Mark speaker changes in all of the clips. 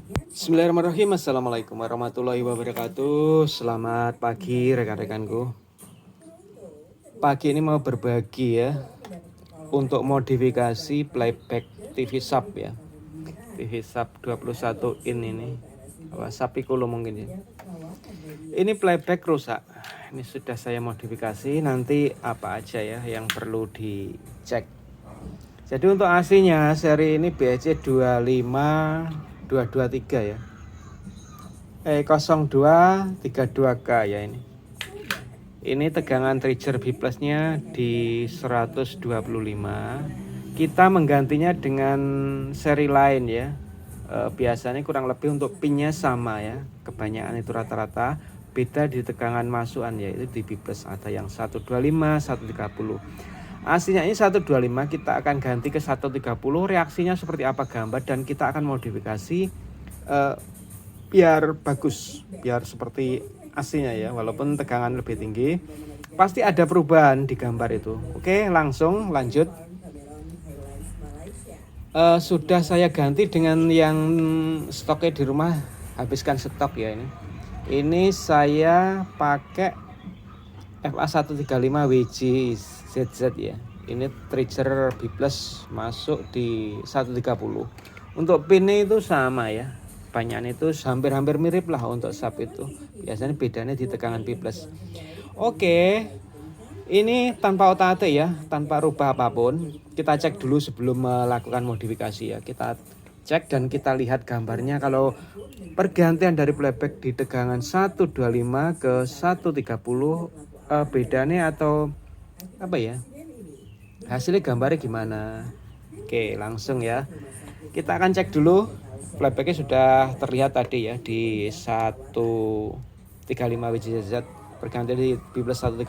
Speaker 1: Bismillahirrahmanirrahim. Assalamualaikum warahmatullahi wabarakatuh. Selamat pagi rekan-rekanku. Pagi ini mau berbagi ya untuk modifikasi playback TV Sub ya. TV Sub 21 in ini. Sub Piccolo mungkin ya. Ini playback rusak. Ini sudah saya modifikasi, nanti apa aja ya yang perlu dicek. Jadi untuk AC-nya seri ini BC 25223 ya. 0232K ya ini. Ini tegangan trigger B plusnya di 125. Kita menggantinya dengan seri lain ya. Biasanya kurang lebih untuk pinnya sama ya. Kebanyakan itu rata-rata beda di tegangan masukan ya, itu di B plus ada yang 125, 130. Aslinya ini 125, kita akan ganti ke 130. Reaksinya seperti apa gambar dan kita akan modifikasi biar bagus, biar seperti aslinya ya, walaupun tegangan lebih tinggi pasti ada perubahan di gambar itu. Oke, langsung lanjut. Sudah saya ganti dengan yang stoknya di rumah, habiskan stok ya ini. Ini saya pakai FA135WJ ZZ ya. Ini trigger B plus masuk di 130. Untuk pinnya itu sama ya. Banyak itu hampir-hampir mirip lah untuk sub itu. Biasanya bedanya di tegangan B plus. Oke. Ini tanpa otak-atik ya, tanpa rubah apapun. Kita cek dulu sebelum melakukan modifikasi ya. Kita cek dan kita lihat gambarnya. Kalau pergantian dari playback di tegangan 125 ke 130 bedanya atau apa ya, hasilnya gambarnya gimana. Oke, langsung ya kita akan cek dulu. Playbacknya sudah terlihat tadi ya di 135 WJZ pergantian di B plus 130.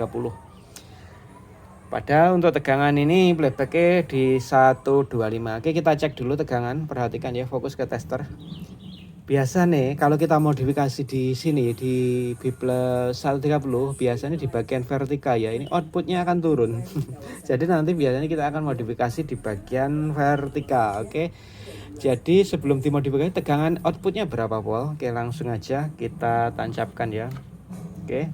Speaker 1: Padahal untuk tegangan ini playbacknya di 125. Oke, kita cek dulu tegangan. Perhatikan ya, fokus ke tester. Biasa nih kalau kita modifikasi di sini di B plus 130, biasanya di bagian vertikal ya, ini outputnya akan turun. Jadi nanti biasanya kita akan modifikasi di bagian vertikal. Oke, jadi sebelum dimodifikasi tegangan outputnya berapa volt. Oke, langsung aja kita tancapkan ya. Oke,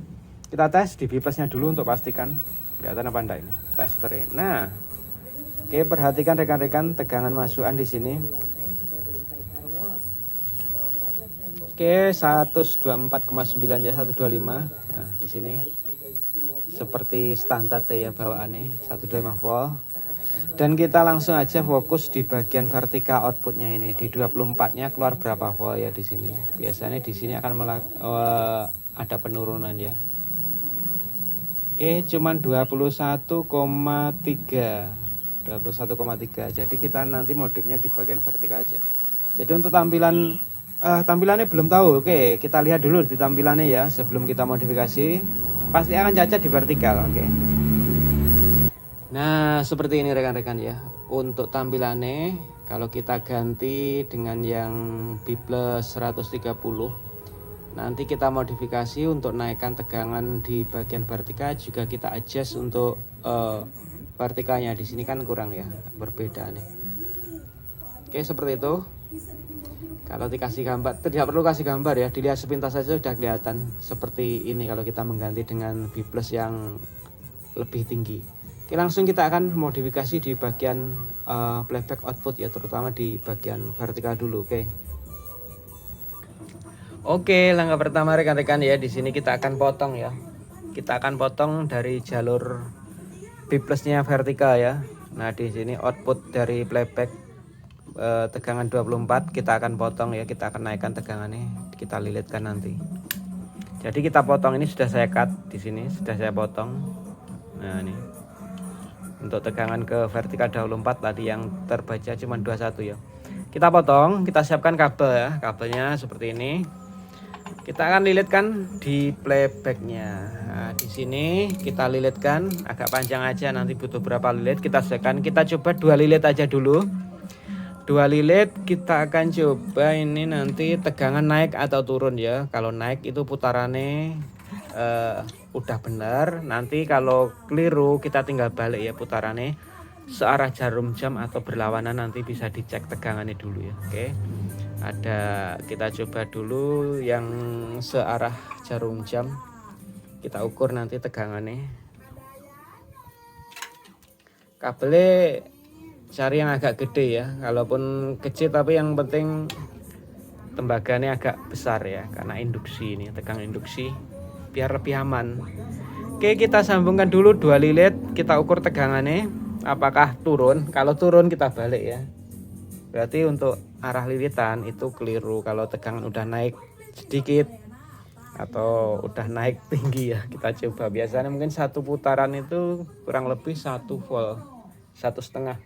Speaker 1: kita tes di B plusnya dulu untuk pastikan kelihatan apa enggak ini testernya. Nah, oke, perhatikan rekan-rekan tegangan masukan di sini. Oke, 124,9 ya, 125. Nah, di sini seperti standar ya bawaannya 125 volt. Dan kita langsung aja fokus di bagian vertikal outputnya ini di 24-nya keluar berapa volt ya di sini. Biasanya di sini akan ada penurunan ya. Oke, cuman 21,3. 21,3. Jadi kita nanti modifnya di bagian vertikal aja. Jadi untuk tampilannya belum tahu. Oke, kita lihat dulu di tampilannya ya sebelum kita modifikasi. Pasti akan cacat di vertikal. Oke. Nah, seperti ini rekan-rekan ya. Untuk tampilannya kalau kita ganti dengan yang B plus 130, nanti kita modifikasi untuk naikkan tegangan di bagian vertikal, juga kita adjust untuk vertikalnya. Di sini kan kurang ya, berbeda nih. Oke, seperti itu. Kalau dikasih gambar, tidak perlu kasih gambar ya, dilihat sepintas saja sudah kelihatan seperti ini kalau kita mengganti dengan B plus yang lebih tinggi. Oke, langsung kita akan modifikasi di bagian playback output ya, terutama di bagian vertikal dulu. Oke, langkah pertama rekan-rekan ya, di sini kita akan potong ya. Kita akan potong dari jalur B plusnya vertikal ya. Nah, di sini output dari playback tegangan 24 kita akan potong ya, kita akan naikkan tegangannya, kita lilitkan nanti. Jadi kita potong, ini sudah saya cut di sini, sudah saya potong. Nah, ini untuk tegangan ke vertikal 24 tadi yang terbaca cuma 21 ya. Kita potong, kita siapkan kabel ya, kabelnya seperti ini. Kita akan lilitkan di playbacknya. Nah, di sini kita lilitkan agak panjang aja, nanti butuh berapa lilit kita sesuaikan. Kita coba 2 lilit aja dulu. 2 lilit kita akan coba ini nanti tegangan naik atau turun ya. Kalau naik itu putarannya udah benar. Nanti kalau keliru kita tinggal balik ya putarannya searah jarum jam atau berlawanan, nanti bisa dicek tegangannya dulu ya. Oke. Kita coba dulu yang searah jarum jam, kita ukur nanti tegangannya. Kabelnya cari yang agak gede ya, kalaupun kecil tapi yang penting tembaganya agak besar ya, karena induksi ini, tegang induksi biar lebih aman. Oke, kita sambungkan dulu 2 lilit, kita ukur tegangannya apakah turun. Kalau turun kita balik ya, berarti untuk arah lilitan itu keliru. Kalau tegangan udah naik sedikit atau udah naik tinggi ya, kita coba. Biasanya mungkin 1 putaran itu kurang lebih 1 volt, 1,5.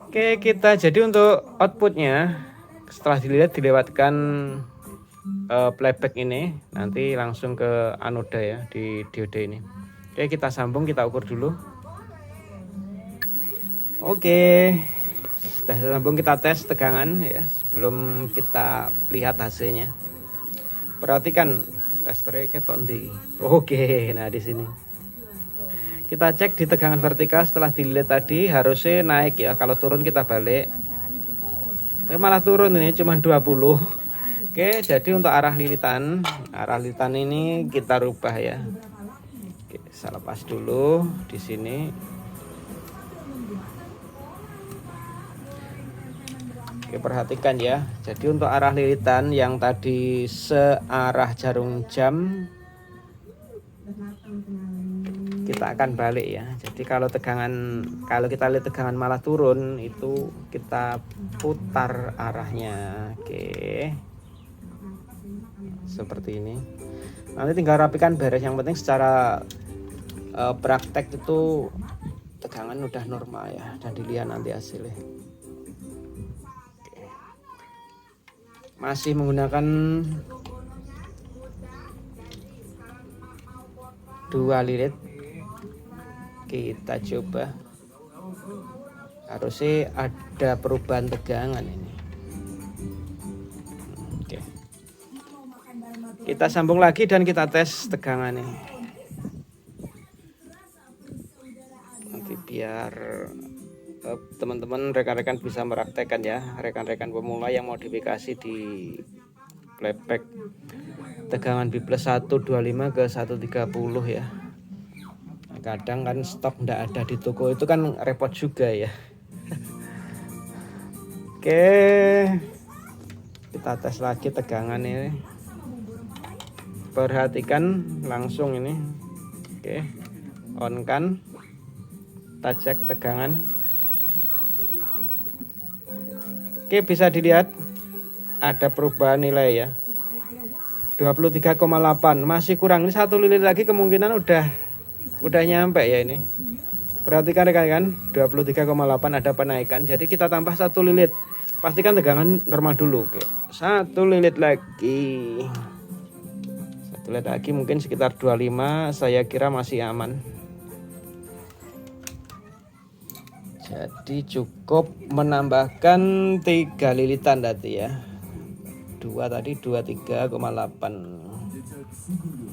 Speaker 1: Oke, kita jadi untuk outputnya setelah dilihat dilewatkan playback ini, nanti langsung ke anoda ya, di diode ini. Oke, kita sambung, kita ukur dulu. Oke, sudah sambung, kita tes tegangan ya sebelum kita lihat hasilnya. Perhatikan testernya ketok ndi. Oke, nah di sini kita cek di tegangan vertikal. Setelah dilihat tadi harusnya naik ya, kalau turun kita balik. Malah turun, ini cuma 20. Oke, jadi untuk arah lilitan ini kita rubah ya. Oke, saya lepas dulu di sini. Oke, perhatikan ya. Jadi untuk arah lilitan yang tadi searah jarum jam, kita akan balik ya. Jadi kalau kita lihat tegangan malah turun, itu kita putar arahnya. Oke, seperti ini. Nanti tinggal rapikan beres. Yang penting secara praktek itu tegangan udah normal ya, dan dilihat nanti hasilnya. Oke. Masih menggunakan 2 lilit. Kita coba, harusnya ada perubahan tegangan ini. Oke, kita sambung lagi dan kita tes tegangannya nanti biar teman-teman rekan-rekan bisa meraktekkan ya, rekan-rekan pemula yang modifikasi di playback tegangan B plus 125 ke 130 ya. Kadang kan stok ndak ada di toko, itu kan repot juga ya. Oke, kita tes lagi tegangan ini. Perhatikan langsung ini. Oke, on kan, kita cek tegangan. Oke, bisa dilihat ada perubahan nilai ya, 23,8. Masih kurang, ini 1 lilit lagi kemungkinan udah nyampe ya ini. Perhatikan rekan-rekan, 23,8 ada penaikan. Jadi kita tambah 1 lilit. Pastikan tegangan normal dulu. Oke, 1 lilit lagi. 1 lilit lagi mungkin sekitar 25, saya kira masih aman. Jadi cukup menambahkan 3 lilitan tadi ya. 2 tadi 23,8.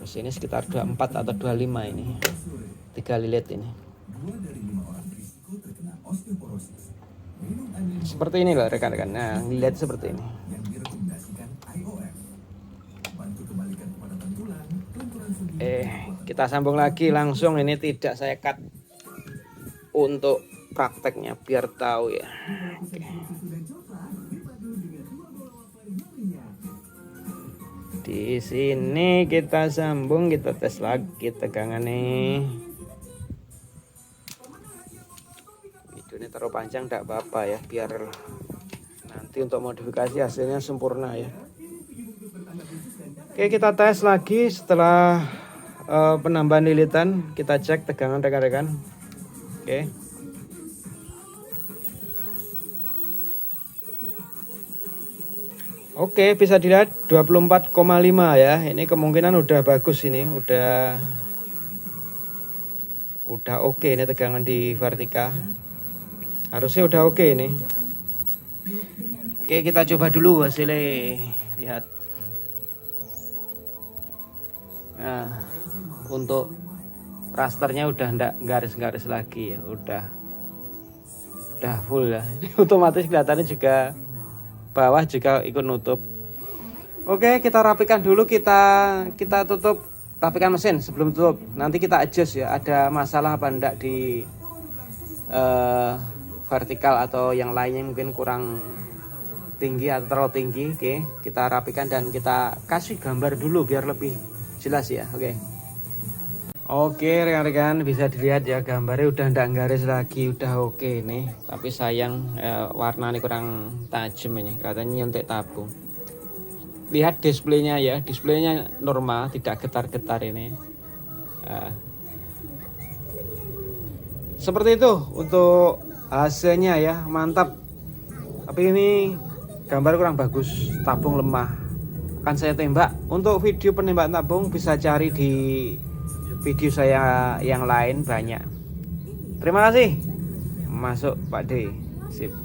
Speaker 1: Terus ini sekitar 24 atau 25 ini. 3 lilit ini. Seperti ini loh rekan-rekan. Nah, lihat seperti ini. Kita sambung lagi langsung, ini tidak saya cut untuk prakteknya biar tahu ya. Oke. Di sini kita sambung, kita tes lagi tegangannya. Ini terlalu panjang tidak apa-apa ya, biar nanti untuk modifikasi hasilnya sempurna ya. Oke, kita tes lagi setelah penambahan lilitan. Kita cek tegangan rekan-rekan. Oke, oke, bisa dilihat 24,5 ya. Ini kemungkinan udah bagus, ini udah oke ini tegangan di vertikal. Harusnya udah oke ini. Oke, kita coba dulu hasilnya. Lihat. Nah, untuk rasternya udah enggak garis-garis lagi ya. Udah full ya. Ini otomatis kelihatannya juga bawah juga ikut nutup. Oke, kita rapikan dulu, kita tutup, rapikan mesin sebelum tutup. Nanti kita adjust ya, ada masalah apa enggak di vertikal atau yang lainnya mungkin kurang tinggi atau terlalu tinggi. Oke, kita rapikan dan kita kasih gambar dulu biar lebih jelas ya. Oke rekan-rekan, bisa dilihat ya gambarnya udah ndak garis lagi, udah oke nih. Tapi sayang warnanya kurang tajam ini, katanya nyontek tabung. Lihat displaynya ya, displaynya normal, tidak getar-getar ini. Seperti itu untuk hasilnya ya, mantap. Tapi ini gambar kurang bagus, tabung lemah. Akan saya tembak. Untuk video penembak tabung bisa cari di video saya yang lain banyak. Terima kasih. Masuk Pak D. Sip.